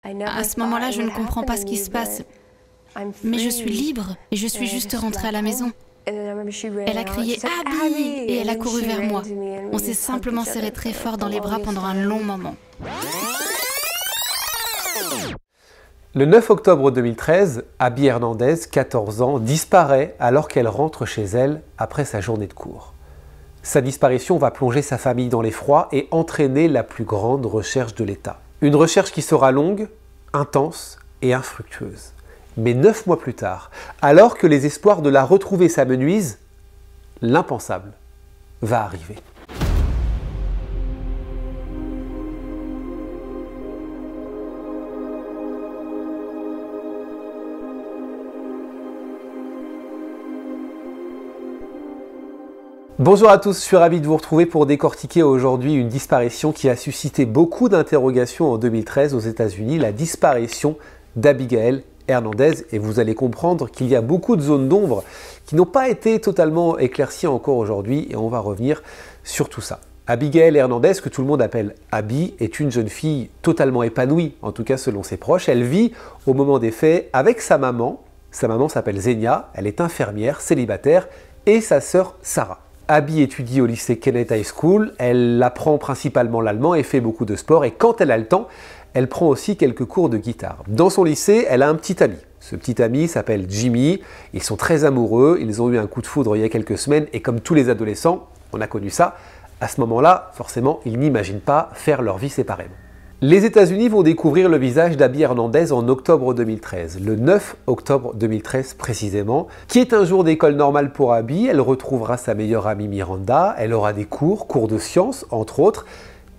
À ce moment-là, je ne comprends pas ce qui se passe, mais je suis libre et je suis juste rentrée à la maison. Elle a crié « Abby !» et elle a couru vers moi. On s'est simplement serré très fort dans les bras pendant un long moment. Le 9 octobre 2013, Abby Hernandez, 14 ans, disparaît alors qu'elle rentre chez elle après sa journée de cours. Sa disparition va plonger sa famille dans l'effroi et entraîner la plus grande recherche de l'État. Une recherche qui sera longue, intense et infructueuse. Mais 9 mois plus tard, alors que les espoirs de la retrouver s'amenuisent, l'impensable va arriver. Bonjour à tous, je suis ravi de vous retrouver pour décortiquer aujourd'hui une disparition qui a suscité beaucoup d'interrogations en 2013 aux États-Unis, la disparition d'Abigail Hernandez. Et vous allez comprendre qu'il y a beaucoup de zones d'ombre qui n'ont pas été totalement éclaircies encore aujourd'hui et on va revenir sur tout ça. Abigail Hernandez, que tout le monde appelle Abby, est une jeune fille totalement épanouie, en tout cas selon ses proches. Elle vit au moment des faits avec sa maman. Sa maman s'appelle Zenia, elle est infirmière, célibataire, et sa sœur Sarah. Abby étudie au lycée Kennett High School, elle apprend principalement l'allemand et fait beaucoup de sport, et quand elle a le temps, elle prend aussi quelques cours de guitare. Dans son lycée, elle a un petit ami. Ce petit ami s'appelle Jimmy, ils sont très amoureux, ils ont eu un coup de foudre il y a quelques semaines, et comme tous les adolescents, on a connu ça, à ce moment-là, forcément, ils n'imaginent pas faire leur vie séparément. Les États-Unis vont découvrir le visage d'Abby Hernandez en octobre 2013, le 9 octobre 2013 précisément, qui est un jour d'école normale pour Abby. Elle retrouvera sa meilleure amie Miranda, elle aura des cours de sciences entre autres,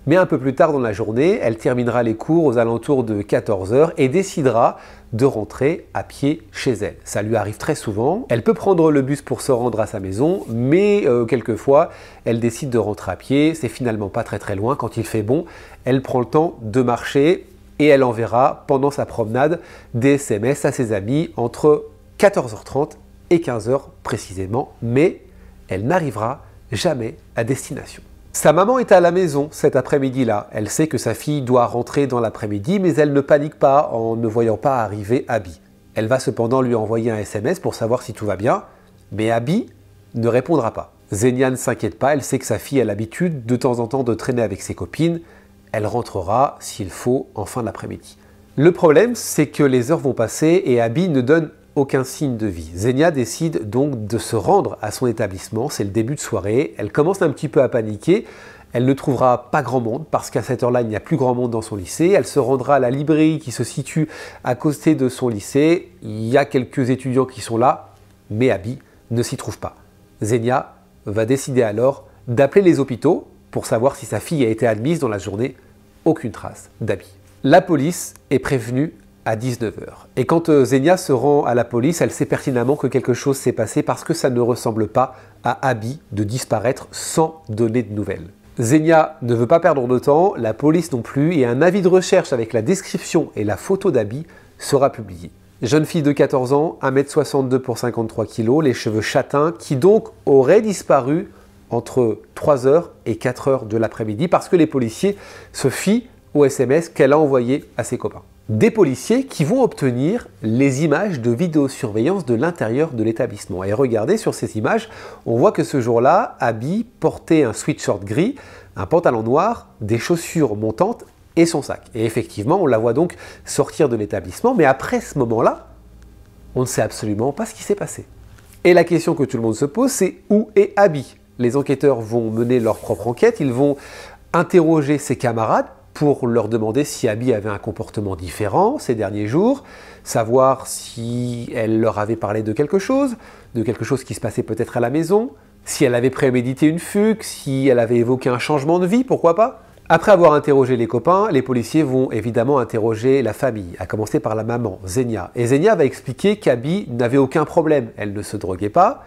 mais un peu plus tard dans la journée, elle terminera les cours aux alentours de 14 h et décidera de rentrer à pied chez elle. Ça lui arrive très souvent. Elle peut prendre le bus pour se rendre à sa maison, mais quelquefois, elle décide de rentrer à pied. C'est finalement pas très loin. Quand il fait bon, elle prend le temps de marcher et elle enverra pendant sa promenade des SMS à ses amis entre 14 h 30 et 15 h précisément, mais elle n'arrivera jamais à destination. Sa maman est à la maison cet après-midi-là. Elle sait que sa fille doit rentrer dans l'après-midi, mais elle ne panique pas en ne voyant pas arriver Abby. Elle va cependant lui envoyer un SMS pour savoir si tout va bien, mais Abby ne répondra pas. Zenia ne s'inquiète pas, elle sait que sa fille a l'habitude de temps en temps de traîner avec ses copines. Elle rentrera, s'il faut, en fin d'après-midi. Le problème, c'est que les heures vont passer et Abby ne donne aucun signe de vie. Zenia décide donc de se rendre à son établissement, c'est le début de soirée, elle commence un petit peu à paniquer, elle ne trouvera pas grand monde parce qu'à cette heure-là il n'y a plus grand monde dans son lycée, elle se rendra à la librairie qui se situe à côté de son lycée, il y a quelques étudiants qui sont là, mais Abby ne s'y trouve pas. Zenia va décider alors d'appeler les hôpitaux pour savoir si sa fille a été admise dans la journée, aucune trace d'Abby. La police est prévenue à 19 h. Et quand Zenia se rend à la police, elle sait pertinemment que quelque chose s'est passé parce que ça ne ressemble pas à Abby de disparaître sans donner de nouvelles. Zenia ne veut pas perdre de temps, la police non plus, et un avis de recherche avec la description et la photo d'Abby sera publié. Jeune fille de 14 ans, 1,62 m pour 53 kg, les cheveux châtains, qui donc aurait disparu entre 3 h et 4 h de l'après-midi parce que les policiers se fient au SMS qu'elle a envoyé à ses copains. Des policiers qui vont obtenir les images de vidéosurveillance de l'intérieur de l'établissement. Et regardez sur ces images, on voit que ce jour-là, Abby portait un sweatshirt gris, un pantalon noir, des chaussures montantes et son sac. Et effectivement, on la voit donc sortir de l'établissement, mais après ce moment-là, on ne sait absolument pas ce qui s'est passé. Et la question que tout le monde se pose, c'est où est Abby? Les enquêteurs vont mener leur propre enquête, ils vont interroger ses camarades pour leur demander si Abby avait un comportement différent ces derniers jours, savoir si elle leur avait parlé de quelque chose qui se passait peut-être à la maison, si elle avait prémédité une fugue, si elle avait évoqué un changement de vie, pourquoi pas. Après avoir interrogé les copains, les policiers vont évidemment interroger la famille, à commencer par la maman, Zenia. Et Zenia va expliquer qu'Abby n'avait aucun problème. Elle ne se droguait pas,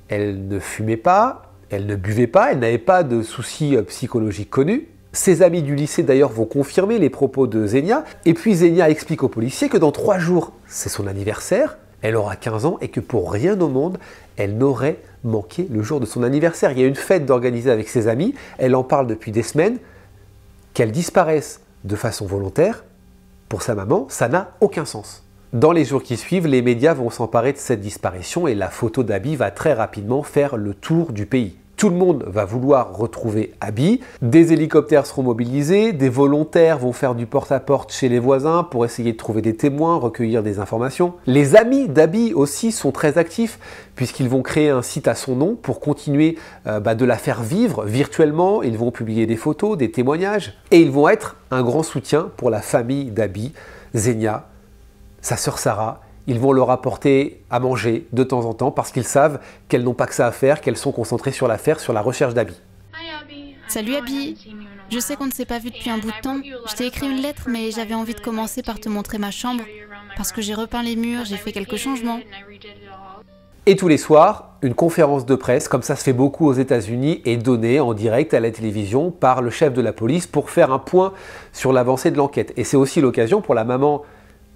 elle ne fumait pas, elle ne buvait pas, elle n'avait pas de soucis psychologiques connus. Ses amis du lycée d'ailleurs vont confirmer les propos de Zenia. Et puis Zenia explique aux policiers que dans 3 jours, c'est son anniversaire, elle aura 15 ans et que pour rien au monde, elle n'aurait manqué le jour de son anniversaire. Il y a une fête d'organiser avec ses amis, elle en parle depuis des semaines. Qu'elle disparaisse de façon volontaire, pour sa maman, ça n'a aucun sens. Dans les jours qui suivent, les médias vont s'emparer de cette disparition et la photo d'Abby va très rapidement faire le tour du pays. Tout le monde va vouloir retrouver Abby, des hélicoptères seront mobilisés, des volontaires vont faire du porte-à-porte chez les voisins pour essayer de trouver des témoins, recueillir des informations. Les amis d'Abby aussi sont très actifs puisqu'ils vont créer un site à son nom pour continuer de la faire vivre virtuellement. Ils vont publier des photos, des témoignages et ils vont être un grand soutien pour la famille d'Abby, Xenia, sa sœur Sarah. Ils vont leur apporter à manger de temps en temps parce qu'ils savent qu'elles n'ont pas que ça à faire, qu'elles sont concentrées sur l'affaire, sur la recherche d'Abby. Salut Abby, je sais qu'on ne s'est pas vu depuis un bout de temps. Je t'ai écrit une lettre mais j'avais envie de commencer par te montrer ma chambre parce que j'ai repeint les murs, j'ai fait quelques changements. Et tous les soirs, une conférence de presse, comme ça se fait beaucoup aux États-Unis, est donnée en direct à la télévision par le chef de la police pour faire un point sur l'avancée de l'enquête. Et c'est aussi l'occasion pour la maman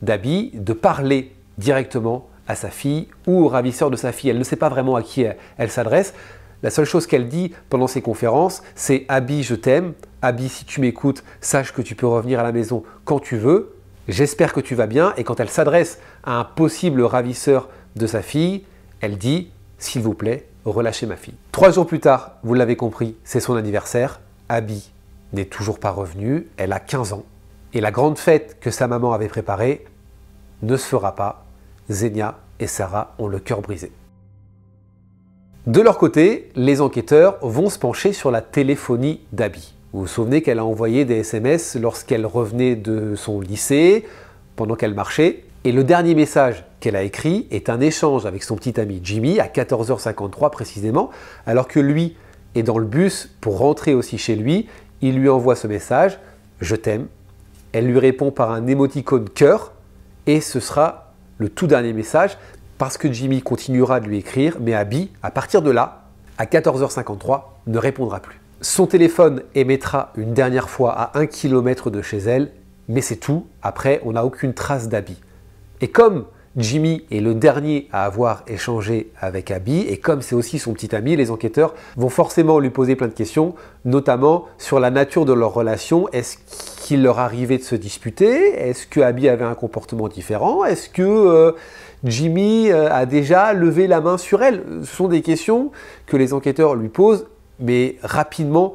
d'Abby de parler directement à sa fille ou au ravisseur de sa fille. Elle ne sait pas vraiment à qui elle s'adresse. La seule chose qu'elle dit pendant ces conférences, c'est « Abby, je t'aime. Abby, si tu m'écoutes, sache que tu peux revenir à la maison quand tu veux. J'espère que tu vas bien. » Et quand elle s'adresse à un possible ravisseur de sa fille, elle dit « S'il vous plaît, relâchez ma fille. » 3 jours plus tard, vous l'avez compris, c'est son anniversaire. Abby n'est toujours pas revenue. Elle a 15 ans. Et la grande fête que sa maman avait préparée ne se fera pas. Xenia et Sarah ont le cœur brisé. De leur côté, les enquêteurs vont se pencher sur la téléphonie d'Abby. Vous vous souvenez qu'elle a envoyé des SMS lorsqu'elle revenait de son lycée, pendant qu'elle marchait. Et le dernier message qu'elle a écrit est un échange avec son petit ami Jimmy à 14h53 précisément, alors que lui est dans le bus pour rentrer aussi chez lui. Il lui envoie ce message « Je t'aime ». Elle lui répond par un émoticône cœur. Et ce sera le tout dernier message parce que Jimmy continuera de lui écrire, mais Abby, à partir de là, à 14h53, ne répondra plus. Son téléphone émettra une dernière fois à 1 km de chez elle, mais c'est tout. Après, on n'a aucune trace d'Abby. Et comme Jimmy est le dernier à avoir échangé avec Abby, et comme c'est aussi son petit ami, les enquêteurs vont forcément lui poser plein de questions, notamment sur la nature de leur relation. Est-ce qu'il leur arrivait de se disputer? Est-ce que Abby avait un comportement différent? Est-ce que Jimmy a déjà levé la main sur elle? Ce sont des questions que les enquêteurs lui posent, mais rapidement,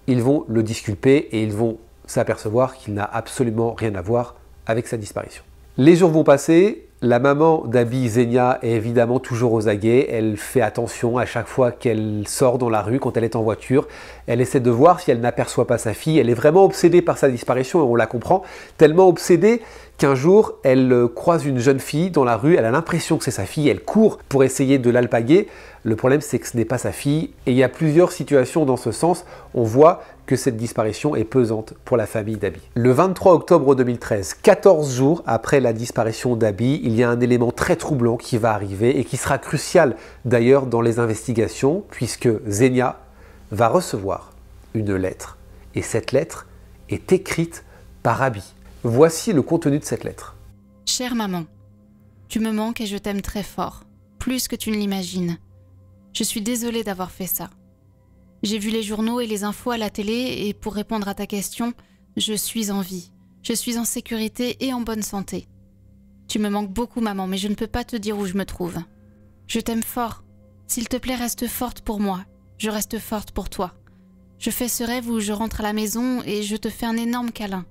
ils vont le disculper et ils vont s'apercevoir qu'il n'a absolument rien à voir avec sa disparition. Les jours vont passer. La maman d'Abby, Xenia, est évidemment toujours aux aguets. Elle fait attention à chaque fois qu'elle sort dans la rue, quand elle est en voiture. Elle essaie de voir si elle n'aperçoit pas sa fille. Elle est vraiment obsédée par sa disparition et on la comprend. Tellement obsédée qu'un jour, elle croise une jeune fille dans la rue. Elle a l'impression que c'est sa fille. Elle court pour essayer de l'alpaguer. Le problème, c'est que ce n'est pas sa fille. Et il y a plusieurs situations dans ce sens. On voit que cette disparition est pesante pour la famille d'Abby. Le 23 octobre 2013, 14 jours après la disparition d'Abby, il y a un élément très troublant qui va arriver et qui sera crucial d'ailleurs dans les investigations puisque Xenia va recevoir une lettre et cette lettre est écrite par Abby. Voici le contenu de cette lettre. Chère maman, tu me manques et je t'aime très fort, plus que tu ne l'imagines. Je suis désolée d'avoir fait ça. J'ai vu les journaux et les infos à la télé et pour répondre à ta question, je suis en vie. Je suis en sécurité et en bonne santé. Tu me manques beaucoup, maman, mais je ne peux pas te dire où je me trouve. Je t'aime fort. S'il te plaît, reste forte pour moi. Je reste forte pour toi. Je fais ce rêve où je rentre à la maison et je te fais un énorme câlin.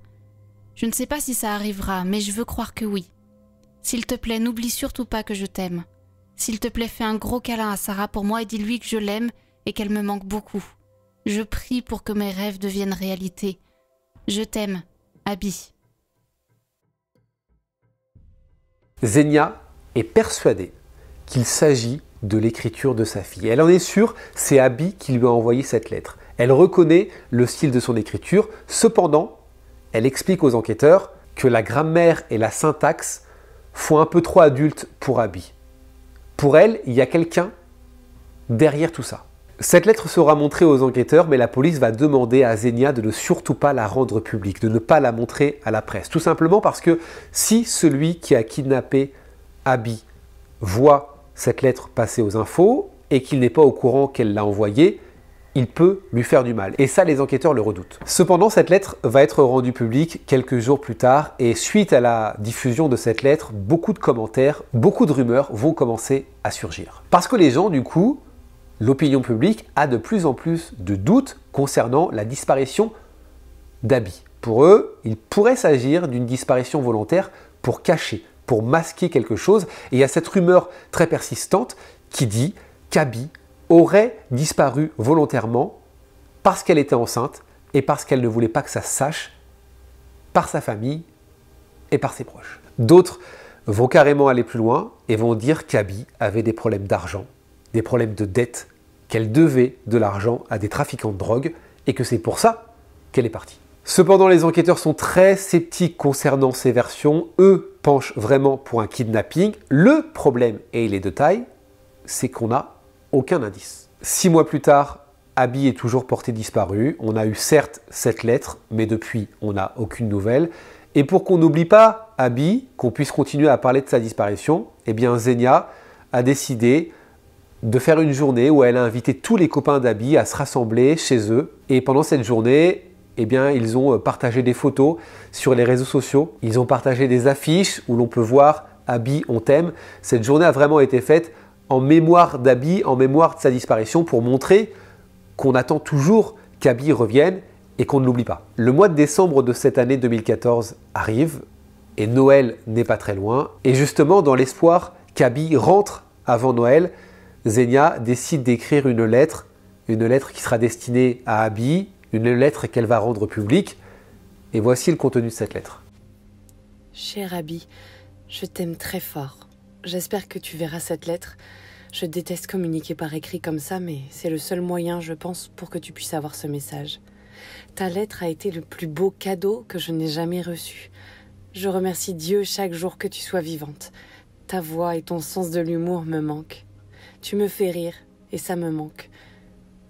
Je ne sais pas si ça arrivera, mais je veux croire que oui. S'il te plaît, n'oublie surtout pas que je t'aime. S'il te plaît, fais un gros câlin à Sarah pour moi et dis-lui que je l'aime et qu'elle me manque beaucoup. Je prie pour que mes rêves deviennent réalité. Je t'aime, Abby. Xenia est persuadée qu'il s'agit de l'écriture de sa fille. Elle en est sûre, c'est Abby qui lui a envoyé cette lettre. Elle reconnaît le style de son écriture. Cependant, elle explique aux enquêteurs que la grammaire et la syntaxe font un peu trop adulte pour Abby. Pour elle, il y a quelqu'un derrière tout ça. Cette lettre sera montrée aux enquêteurs, mais la police va demander à Xenia de ne surtout pas la rendre publique, de ne pas la montrer à la presse. Tout simplement parce que si celui qui a kidnappé Abby voit cette lettre passer aux infos et qu'il n'est pas au courant qu'elle l'a envoyée, il peut lui faire du mal. Et ça, les enquêteurs le redoutent. Cependant, cette lettre va être rendue publique quelques jours plus tard et suite à la diffusion de cette lettre, beaucoup de commentaires, beaucoup de rumeurs vont commencer à surgir. Parce que les gens, du coup, l'opinion publique a de plus en plus de doutes concernant la disparition d'Abby. Pour eux, il pourrait s'agir d'une disparition volontaire pour cacher, pour masquer quelque chose. Et il y a cette rumeur très persistante qui dit qu'Abby aurait disparu volontairement parce qu'elle était enceinte et parce qu'elle ne voulait pas que ça se sache par sa famille et par ses proches. D'autres vont carrément aller plus loin et vont dire qu'Abby avait des problèmes d'argent, des problèmes de dette, qu'elle devait de l'argent à des trafiquants de drogue et que c'est pour ça qu'elle est partie. Cependant, les enquêteurs sont très sceptiques concernant ces versions. Eux penchent vraiment pour un kidnapping. Le problème, et il est de taille, c'est qu'on n'a aucun indice. 6 mois plus tard, Abby est toujours portée disparue. On a eu certes cette lettre, mais depuis, on n'a aucune nouvelle. Et pour qu'on n'oublie pas Abby, qu'on puisse continuer à parler de sa disparition, eh bien Xenia a décidé de faire une journée où elle a invité tous les copains d'Abby à se rassembler chez eux. Et pendant cette journée, eh bien, ils ont partagé des photos sur les réseaux sociaux. Ils ont partagé des affiches où l'on peut voir « Abby, on t'aime ». Cette journée a vraiment été faite en mémoire d'Abby, en mémoire de sa disparition, pour montrer qu'on attend toujours qu'Abby revienne et qu'on ne l'oublie pas. Le mois de décembre de cette année 2014 arrive et Noël n'est pas très loin. Et justement, dans l'espoir qu'Abby rentre avant Noël, Xenia décide d'écrire une lettre qui sera destinée à Abby, une lettre qu'elle va rendre publique. Et voici le contenu de cette lettre. Chère Abby, je t'aime très fort. J'espère que tu verras cette lettre. Je déteste communiquer par écrit comme ça, mais c'est le seul moyen, je pense, pour que tu puisses avoir ce message. Ta lettre a été le plus beau cadeau que je n'ai jamais reçu. Je remercie Dieu chaque jour que tu sois vivante. Ta voix et ton sens de l'humour me manquent. Tu me fais rire et ça me manque.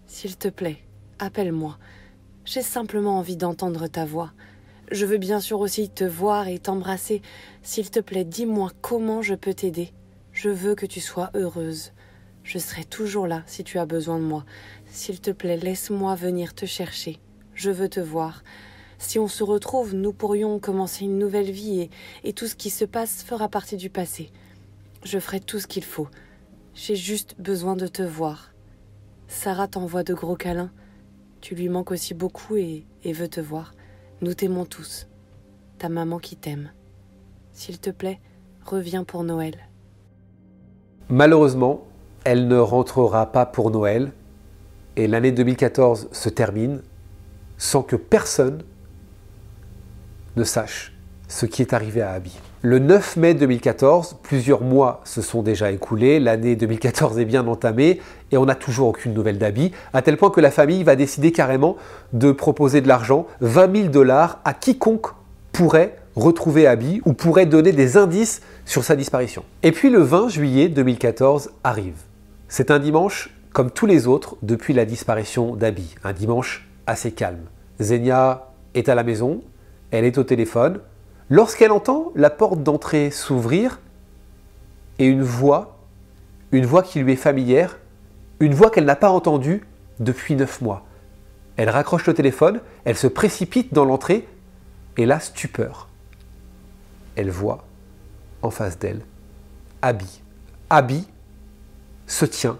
S'il te plaît, appelle-moi. J'ai simplement envie d'entendre ta voix. Je veux bien sûr aussi te voir et t'embrasser. S'il te plaît, dis-moi comment je peux t'aider. Je veux que tu sois heureuse. Je serai toujours là si tu as besoin de moi. S'il te plaît, laisse-moi venir te chercher. Je veux te voir. Si on se retrouve, nous pourrions commencer une nouvelle vie et tout ce qui se passe fera partie du passé. Je ferai tout ce qu'il faut. J'ai juste besoin de te voir. Sarah t'envoie de gros câlins. Tu lui manques aussi beaucoup et veut te voir. Nous t'aimons tous. Ta maman qui t'aime. S'il te plaît, reviens pour Noël. Malheureusement, elle ne rentrera pas pour Noël et l'année 2014 se termine sans que personne ne sache ce qui est arrivé à Abby. Le 9 mai 2014, plusieurs mois se sont déjà écoulés, l'année 2014 est bien entamée et on n'a toujours aucune nouvelle d'Abby, à tel point que la famille va décider carrément de proposer de l'argent, 20 000 $ à quiconque pourrait retrouver Abby ou pourrait donner des indices sur sa disparition. Et puis le 20 juillet 2014 arrive. C'est un dimanche comme tous les autres depuis la disparition d'Abby, un dimanche assez calme. Xenia est à la maison, elle est au téléphone, lorsqu'elle entend la porte d'entrée s'ouvrir et une voix qui lui est familière, une voix qu'elle n'a pas entendue depuis 9 mois. Elle raccroche le téléphone, elle se précipite dans l'entrée et là, stupeur. Elle voit en face d'elle Abby. Abby se tient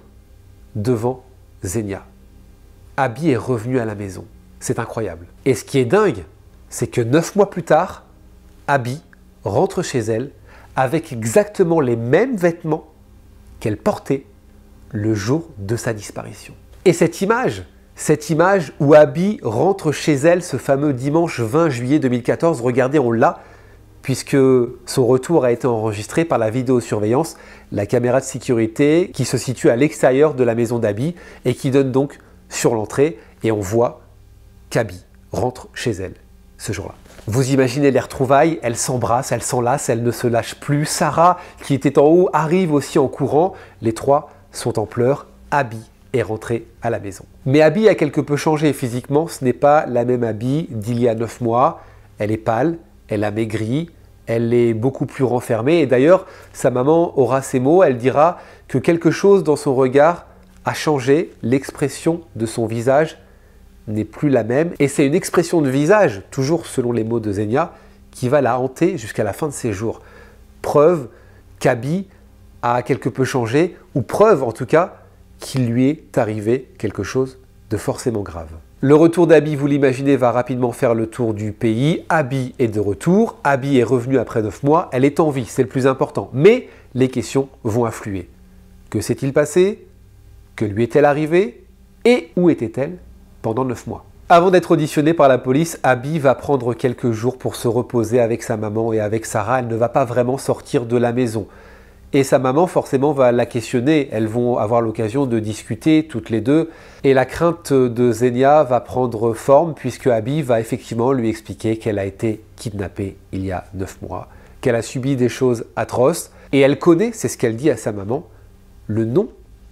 devant Xenia. Abby est revenue à la maison. C'est incroyable. Et ce qui est dingue, c'est que 9 mois plus tard, Abby rentre chez elle avec exactement les mêmes vêtements qu'elle portait le jour de sa disparition. Et cette image où Abby rentre chez elle ce fameux dimanche 20 juillet 2014, regardez, on l'a, puisque son retour a été enregistré par la vidéosurveillance, la caméra de sécurité qui se situe à l'extérieur de la maison d'Abby et qui donne donc sur l'entrée, et on voit qu'Abby rentre chez elle ce jour-là. Vous imaginez les retrouvailles, elles s'embrassent, elles s'enlacent, elles ne se lâchent plus. Sarah, qui était en haut, arrive aussi en courant. Les trois sont en pleurs. Abby est rentrée à la maison. Mais Abby a quelque peu changé physiquement. Ce n'est pas la même Abby d'il y a 9 mois. Elle est pâle, elle a maigri, elle est beaucoup plus renfermée. Et d'ailleurs, sa maman aura ces mots. Elle dira que quelque chose dans son regard a changé, l'expression de son visage n'est plus la même. Et c'est une expression de visage, toujours selon les mots de Xenia, qui va la hanter jusqu'à la fin de ses jours. Preuve qu'Abby a quelque peu changé, ou preuve en tout cas qu'il lui est arrivé quelque chose de forcément grave. Le retour d'Abby, vous l'imaginez, va rapidement faire le tour du pays. Abby est de retour, Abby est revenue après 9 mois, elle est en vie, c'est le plus important. Mais les questions vont affluer. Que s'est-il passé? Que lui est-elle arrivé? Et où était-elle pendant 9 mois? Avant d'être auditionnée par la police, Abby va prendre quelques jours pour se reposer avec sa maman et avec Sarah. Elle ne va pas vraiment sortir de la maison. Et sa maman, forcément, va la questionner. Elles vont avoir l'occasion de discuter toutes les deux. Et la crainte de Xenia va prendre forme puisque Abby va effectivement lui expliquer qu'elle a été kidnappée il y a 9 mois, qu'elle a subi des choses atroces. Et elle connaît, c'est ce qu'elle dit à sa maman, le nom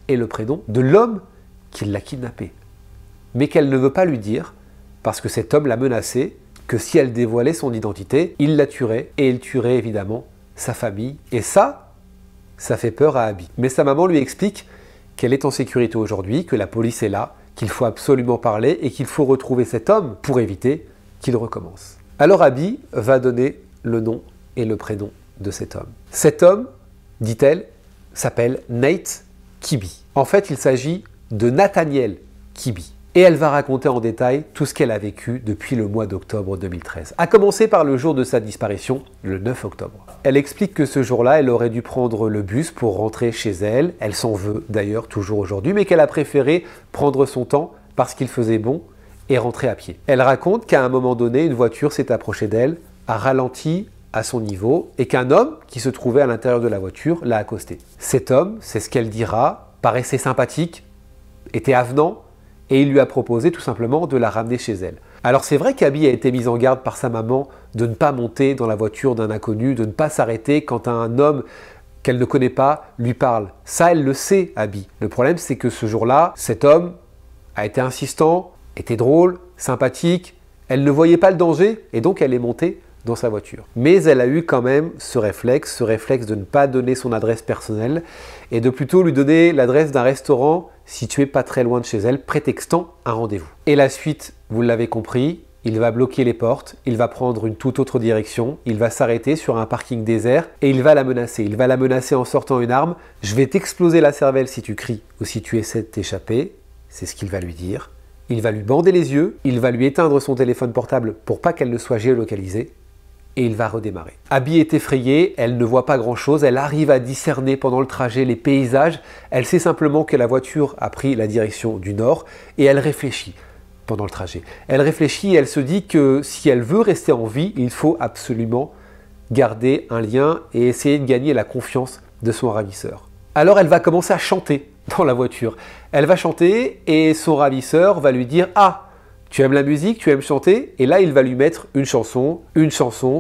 et le prénom de l'homme qui l'a kidnappée. Mais qu'elle ne veut pas lui dire parce que cet homme l'a menacée, que si elle dévoilait son identité, il la tuerait et il tuerait évidemment sa famille. Et ça fait peur à Abby. Mais sa maman lui explique qu'elle est en sécurité aujourd'hui, que la police est là, qu'il faut absolument parler et qu'il faut retrouver cet homme pour éviter qu'il recommence. Alors Abby va donner le nom et le prénom de cet homme. Cet homme, dit-elle, s'appelle Nate Kibbe. En fait, il s'agit de Nathaniel Kibbe. Et elle va raconter en détail tout ce qu'elle a vécu depuis le mois d'octobre 2013. À commencer par le jour de sa disparition, le 9 octobre. Elle explique que ce jour-là, elle aurait dû prendre le bus pour rentrer chez elle. Elle s'en veut d'ailleurs toujours aujourd'hui, mais qu'elle a préféré prendre son temps parce qu'il faisait bon et rentrer à pied. Elle raconte qu'à un moment donné, une voiture s'est approchée d'elle, a ralenti à son niveau et qu'un homme qui se trouvait à l'intérieur de la voiture l'a accosté. Cet homme, c'est ce qu'elle dira, paraissait sympathique, était avenant, et il lui a proposé tout simplement de la ramener chez elle. Alors c'est vrai qu'Abby a été mise en garde par sa maman de ne pas monter dans la voiture d'un inconnu, de ne pas s'arrêter quand un homme qu'elle ne connaît pas lui parle. Ça, elle le sait, Abby. Le problème, c'est que ce jour-là, cet homme a été insistant, était drôle, sympathique, elle ne voyait pas le danger et donc elle est montée dans sa voiture. Mais elle a eu quand même ce réflexe de ne pas donner son adresse personnelle et de plutôt lui donner l'adresse d'un restaurant situé pas très loin de chez elle, prétextant un rendez-vous. Et la suite, vous l'avez compris, il va bloquer les portes, il va prendre une toute autre direction, il va s'arrêter sur un parking désert et il va la menacer. Il va la menacer en sortant une arme. « Je vais t'exploser la cervelle si tu cries ou si tu essaies de t'échapper », c'est ce qu'il va lui dire. Il va lui bander les yeux, il va lui éteindre son téléphone portable pour pas qu'elle ne soit géolocalisée. Et il va redémarrer. Abby est effrayée, elle ne voit pas grand-chose, elle arrive à discerner pendant le trajet les paysages, elle sait simplement que la voiture a pris la direction du nord et elle réfléchit pendant le trajet. Elle réfléchit et elle se dit que si elle veut rester en vie, il faut absolument garder un lien et essayer de gagner la confiance de son ravisseur. Alors elle va commencer à chanter dans la voiture. Elle va chanter et son ravisseur va lui dire « Ah, tu aimes la musique, tu aimes chanter ?» Et là, il va lui mettre une chanson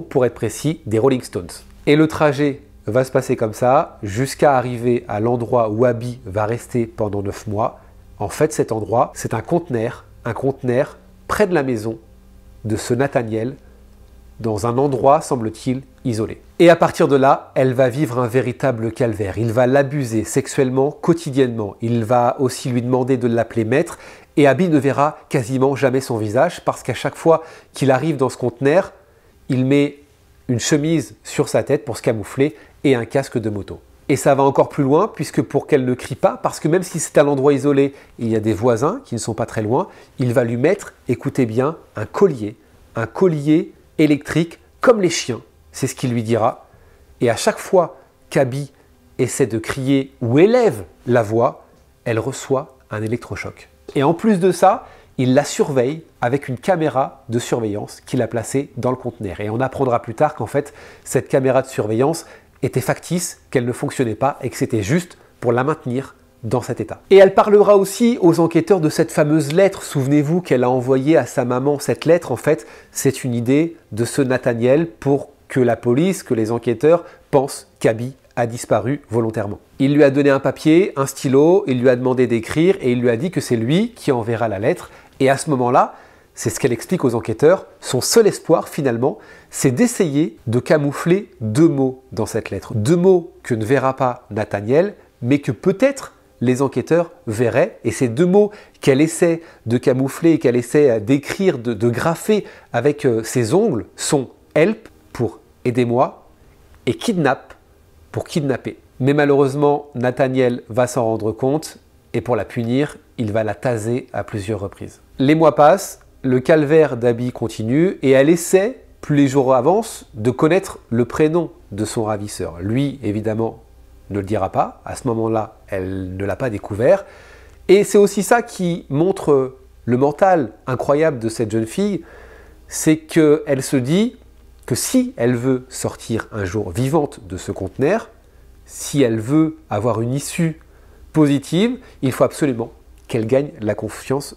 pour être précis, des Rolling Stones. Et le trajet va se passer comme ça, jusqu'à arriver à l'endroit où Abby va rester pendant 9 mois. En fait, cet endroit, c'est un conteneur près de la maison de ce Nathaniel, dans un endroit, semble-t-il, isolé. Et à partir de là, elle va vivre un véritable calvaire. Il va l'abuser sexuellement, quotidiennement. Il va aussi lui demander de l'appeler maître. Et Abby ne verra quasiment jamais son visage parce qu'à chaque fois qu'il arrive dans ce conteneur, il met une chemise sur sa tête pour se camoufler et un casque de moto. Et ça va encore plus loin puisque pour qu'elle ne crie pas, parce que même si c'est un endroit isolé, il y a des voisins qui ne sont pas très loin, il va lui mettre, écoutez bien, un collier électrique comme les chiens. C'est ce qu'il lui dira. Et à chaque fois qu'Abby essaie de crier ou élève la voix, elle reçoit un électrochoc. Et en plus de ça, il la surveille avec une caméra de surveillance qu'il a placée dans le conteneur. Et on apprendra plus tard qu'en fait, cette caméra de surveillance était factice, qu'elle ne fonctionnait pas et que c'était juste pour la maintenir dans cet état. Et elle parlera aussi aux enquêteurs de cette fameuse lettre. Souvenez-vous qu'elle a envoyé à sa maman cette lettre. En fait, c'est une idée de ce Nathaniel pour que la police, que les enquêteurs pensent qu'Abby a disparu volontairement. Il lui a donné un papier, un stylo, il lui a demandé d'écrire et il lui a dit que c'est lui qui enverra la lettre. Et à ce moment-là, c'est ce qu'elle explique aux enquêteurs, son seul espoir finalement, c'est d'essayer de camoufler 2 mots dans cette lettre. 2 mots que ne verra pas Nathaniel, mais que peut-être les enquêteurs verraient, et ces deux mots qu'elle essaie de camoufler, qu'elle essaie d'écrire, de graffer avec ses ongles sont « help » pour « aidez-moi » et « kidnap » pour « kidnapper ». Mais malheureusement, Nathaniel va s'en rendre compte et pour la punir, il va la taser à plusieurs reprises. Les mois passent, le calvaire d'Abby continue et elle essaie, plus les jours avancent, de connaître le prénom de son ravisseur. Lui, évidemment, ne le dira pas. À ce moment-là, elle ne l'a pas découvert. Et c'est aussi ça qui montre le mental incroyable de cette jeune fille, c'est qu'elle se dit que si elle veut sortir un jour vivante de ce conteneur, si elle veut avoir une issue positive, il faut absolument qu'elle gagne la confiance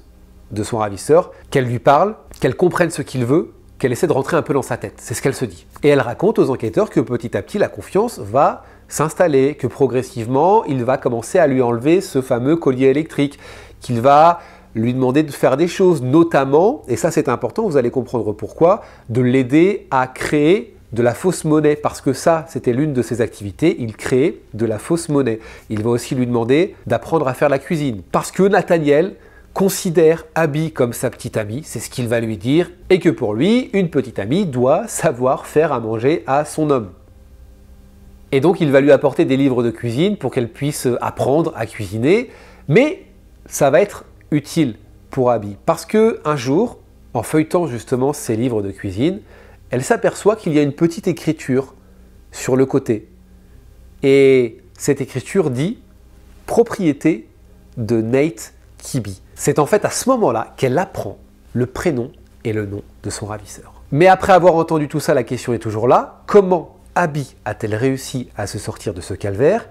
de son ravisseur, qu'elle lui parle, qu'elle comprenne ce qu'il veut, qu'elle essaie de rentrer un peu dans sa tête. C'est ce qu'elle se dit. Et elle raconte aux enquêteurs que petit à petit, la confiance va s'installer, que progressivement, il va commencer à lui enlever ce fameux collier électrique, qu'il va lui demander de faire des choses, notamment, et ça c'est important, vous allez comprendre pourquoi, de l'aider à créer de la fausse monnaie, parce que ça, c'était l'une de ses activités, il crée de la fausse monnaie. Il va aussi lui demander d'apprendre à faire la cuisine, parce que Nathaniel considère Abby comme sa petite amie, c'est ce qu'il va lui dire, et que pour lui, une petite amie doit savoir faire à manger à son homme. Et donc il va lui apporter des livres de cuisine pour qu'elle puisse apprendre à cuisiner, mais ça va être utile pour Abby, parce que un jour, en feuilletant justement ces livres de cuisine, elle s'aperçoit qu'il y a une petite écriture sur le côté. Et cette écriture dit « Propriété de Nate Kibbe ». C'est en fait à ce moment-là qu'elle apprend le prénom et le nom de son ravisseur. Mais après avoir entendu tout ça, la question est toujours là. Comment Abby a-t-elle réussi à se sortir de ce calvaire?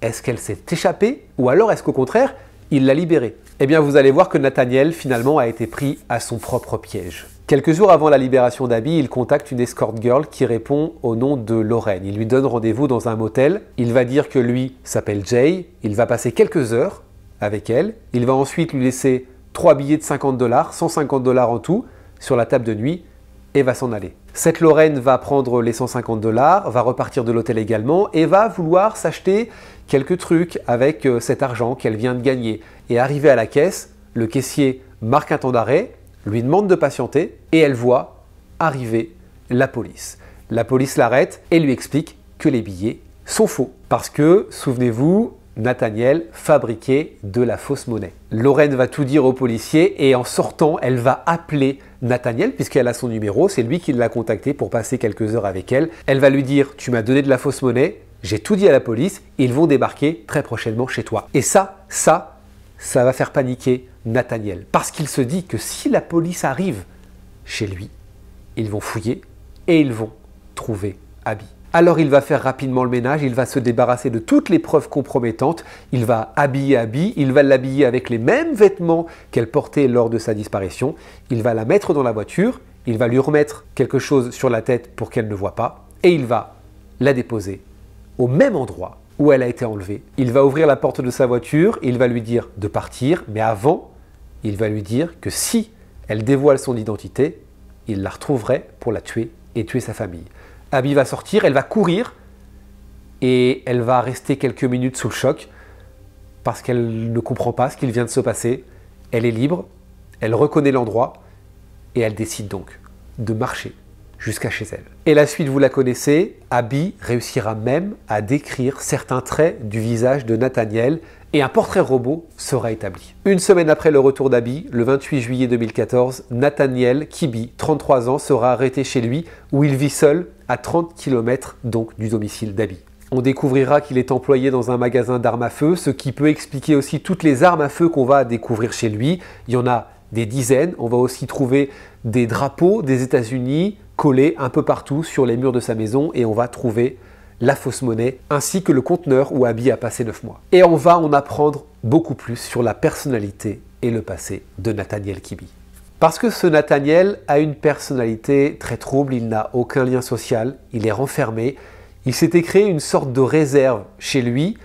Est-ce qu'elle s'est échappée? Ou alors est-ce qu'au contraire, il l'a libérée? Eh bien, vous allez voir que Nathaniel, finalement, a été pris à son propre piège. Quelques jours avant la libération d'Abby, il contacte une escort girl qui répond au nom de Lorraine. Il lui donne rendez-vous dans un motel. Il va dire que lui s'appelle Jay. Il va passer quelques heures avec elle. Il va ensuite lui laisser 3 billets de $50, 150 $ en tout, sur la table de nuit et va s'en aller. Cette Lorraine va prendre les 150 $, va repartir de l'hôtel également et va vouloir s'acheter quelques trucs avec cet argent qu'elle vient de gagner. Et arrivé à la caisse, le caissier marque un temps d'arrêt, lui demande de patienter et elle voit arriver la police. La police l'arrête et lui explique que les billets sont faux. Parce que, souvenez-vous, Nathaniel fabriquait de la fausse monnaie. Lorraine va tout dire au policier et en sortant, elle va appeler Nathaniel puisqu'elle a son numéro. C'est lui qui l'a contacté pour passer quelques heures avec elle. Elle va lui dire « Tu m'as donné de la fausse monnaie, j'ai tout dit à la police, ils vont débarquer très prochainement chez toi. » Et ça va faire paniquer Nathaniel. Parce qu'il se dit que si la police arrive chez lui, ils vont fouiller et ils vont trouver Abby. Alors il va faire rapidement le ménage, il va se débarrasser de toutes les preuves compromettantes, il va habiller Abby, il va l'habiller avec les mêmes vêtements qu'elle portait lors de sa disparition, il va la mettre dans la voiture, il va lui remettre quelque chose sur la tête pour qu'elle ne voie pas et il va la déposer au même endroit où elle a été enlevée. Il va ouvrir la porte de sa voiture, il va lui dire de partir, mais avant, il va lui dire que si elle dévoile son identité, il la retrouverait pour la tuer et tuer sa famille. Abby va sortir, elle va courir et elle va rester quelques minutes sous le choc parce qu'elle ne comprend pas ce qu'il vient de se passer. Elle est libre, elle reconnaît l'endroit et elle décide donc de marcher jusqu'à chez elle. Et la suite, vous la connaissez, Abby réussira même à décrire certains traits du visage de Nathaniel et un portrait robot sera établi. Une semaine après le retour d'Abby, le 28 juillet 2014, Nathaniel Kibbe, 33 ans, sera arrêté chez lui où il vit seul à 30 km donc du domicile d'Abby. On découvrira qu'il est employé dans un magasin d'armes à feu, ce qui peut expliquer aussi toutes les armes à feu qu'on va découvrir chez lui. Il y en a des dizaines, on va aussi trouver des drapeaux des États-Unis collés un peu partout sur les murs de sa maison et on va trouver la fausse monnaie, ainsi que le conteneur où Abby a passé 9 mois. Et on va en apprendre beaucoup plus sur la personnalité et le passé de Nathaniel Kibbe. Parce que ce Nathaniel a une personnalité très trouble, il n'a aucun lien social, il est renfermé, il s'était créé une sorte de réserve chez lui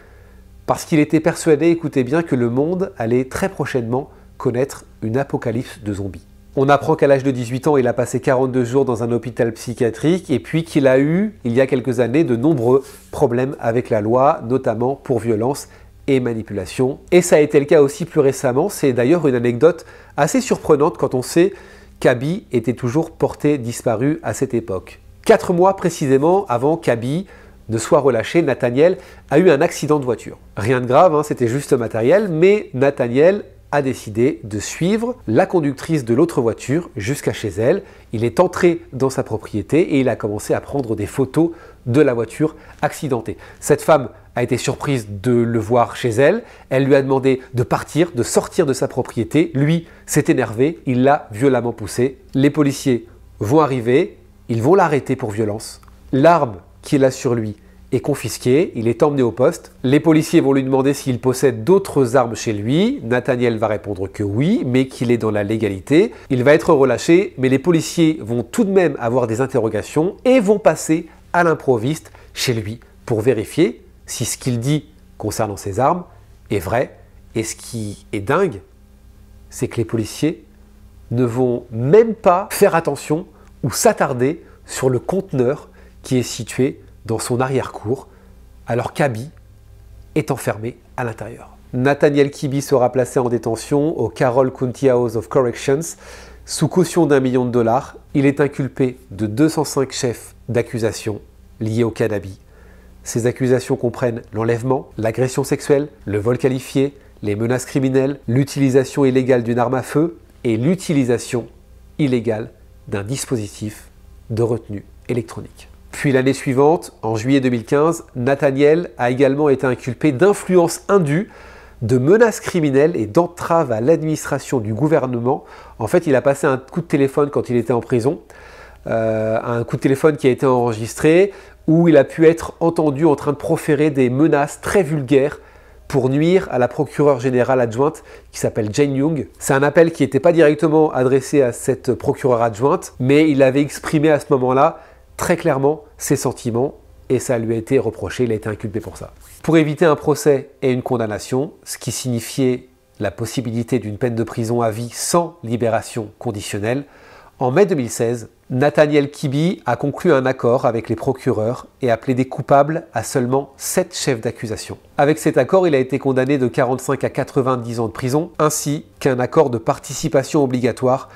parce qu'il était persuadé, écoutez bien, que le monde allait très prochainement connaître une apocalypse de zombies. On apprend qu'à l'âge de 18 ans, il a passé 42 jours dans un hôpital psychiatrique et puis qu'il a eu, il y a quelques années, de nombreux problèmes avec la loi, notamment pour violence et manipulation. Et ça a été le cas aussi plus récemment. C'est d'ailleurs une anecdote assez surprenante quand on sait qu'Abby était toujours portée disparue à cette époque. 4 mois précisément avant qu'Abby ne soit relâché, Nathaniel a eu un accident de voiture. Rien de grave, hein, c'était juste matériel, mais Nathaniel a décidé de suivre la conductrice de l'autre voiture jusqu'à chez elle. Il est entré dans sa propriété et il a commencé à prendre des photos de la voiture accidentée. Cette femme a été surprise de le voir chez elle. Elle lui a demandé de partir, de sortir de sa propriété. Lui s'est énervé, il l'a violemment poussé. Les policiers vont arriver, ils vont l'arrêter pour violence. L'arme qu'il a sur lui est confisquée, il est emmené au poste. Les policiers vont lui demander s'il possède d'autres armes chez lui. Nathaniel va répondre que oui, mais qu'il est dans la légalité. Il va être relâché, mais les policiers vont tout de même avoir des interrogations et vont passer à l'improviste chez lui pour vérifier si ce qu'il dit concernant ses armes est vrai. Et ce qui est dingue, c'est que les policiers ne vont même pas faire attention ou s'attarder sur le conteneur qui est situé dans son arrière-cour, alors qu'Abby est enfermé à l'intérieur. Nathaniel Kibbe sera placé en détention au Carroll County House of Corrections sous caution d'1 million de dollars. Il est inculpé de 205 chefs d'accusation liés au cas d'Abby. Ces accusations comprennent l'enlèvement, l'agression sexuelle, le vol qualifié, les menaces criminelles, l'utilisation illégale d'une arme à feu et l'utilisation illégale d'un dispositif de retenue électronique. Puis l'année suivante, en juillet 2015, Nathaniel a également été inculpé d'influence indue, de menaces criminelles et d'entrave à l'administration du gouvernement. En fait, il a passé un coup de téléphone quand il était en prison, un coup de téléphone qui a été enregistré, où il a pu être entendu en train de proférer des menaces très vulgaires pour nuire à la procureure générale adjointe qui s'appelle Jane Young. C'est un appel qui n'était pas directement adressé à cette procureure adjointe, mais il avait exprimé à ce moment-là très clairement ses sentiments et ça lui a été reproché, il a été inculpé pour ça. Pour éviter un procès et une condamnation, ce qui signifiait la possibilité d'une peine de prison à vie sans libération conditionnelle, en mai 2016, Nathaniel Kibbe a conclu un accord avec les procureurs et a plaidé coupable à seulement 7 chefs d'accusation. Avec cet accord, il a été condamné de 45 à 90 ans de prison, ainsi qu'un accord de participation obligatoire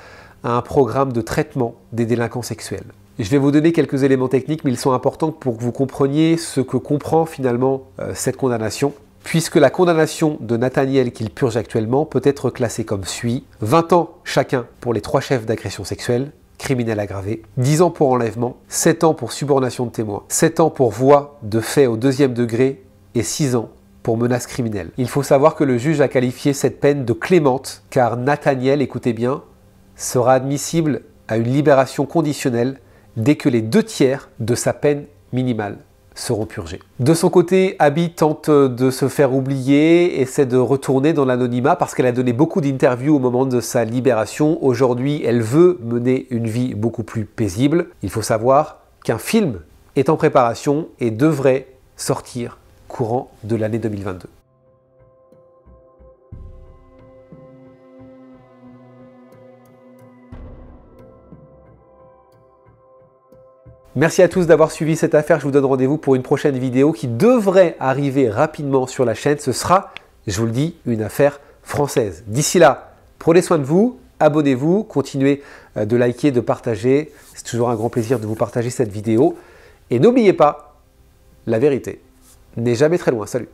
à un programme de traitement des délinquants sexuels. Je vais vous donner quelques éléments techniques, mais ils sont importants pour que vous compreniez ce que comprend finalement cette condamnation, puisque la condamnation de Nathaniel qu'il purge actuellement peut être classée comme suit: 20 ans chacun pour les 3 chefs d'agression sexuelle, criminels aggravés, 10 ans pour enlèvement, 7 ans pour subornation de témoins, 7 ans pour voie de fait au 2e degré et 6 ans pour menace criminelle. Il faut savoir que le juge a qualifié cette peine de clémente, car Nathaniel, écoutez bien, sera admissible à une libération conditionnelle dès que les 2/3 de sa peine minimale seront purgés. De son côté, Abby tente de se faire oublier, essaie de retourner dans l'anonymat parce qu'elle a donné beaucoup d'interviews au moment de sa libération. Aujourd'hui, elle veut mener une vie beaucoup plus paisible. Il faut savoir qu'un film est en préparation et devrait sortir courant de l'année 2022. Merci à tous d'avoir suivi cette affaire. Je vous donne rendez-vous pour une prochaine vidéo qui devrait arriver rapidement sur la chaîne. Ce sera, je vous le dis, une affaire française. D'ici là, prenez soin de vous, abonnez-vous, continuez de liker, de partager. C'est toujours un grand plaisir de vous partager cette vidéo. Et n'oubliez pas, la vérité n'est jamais très loin. Salut!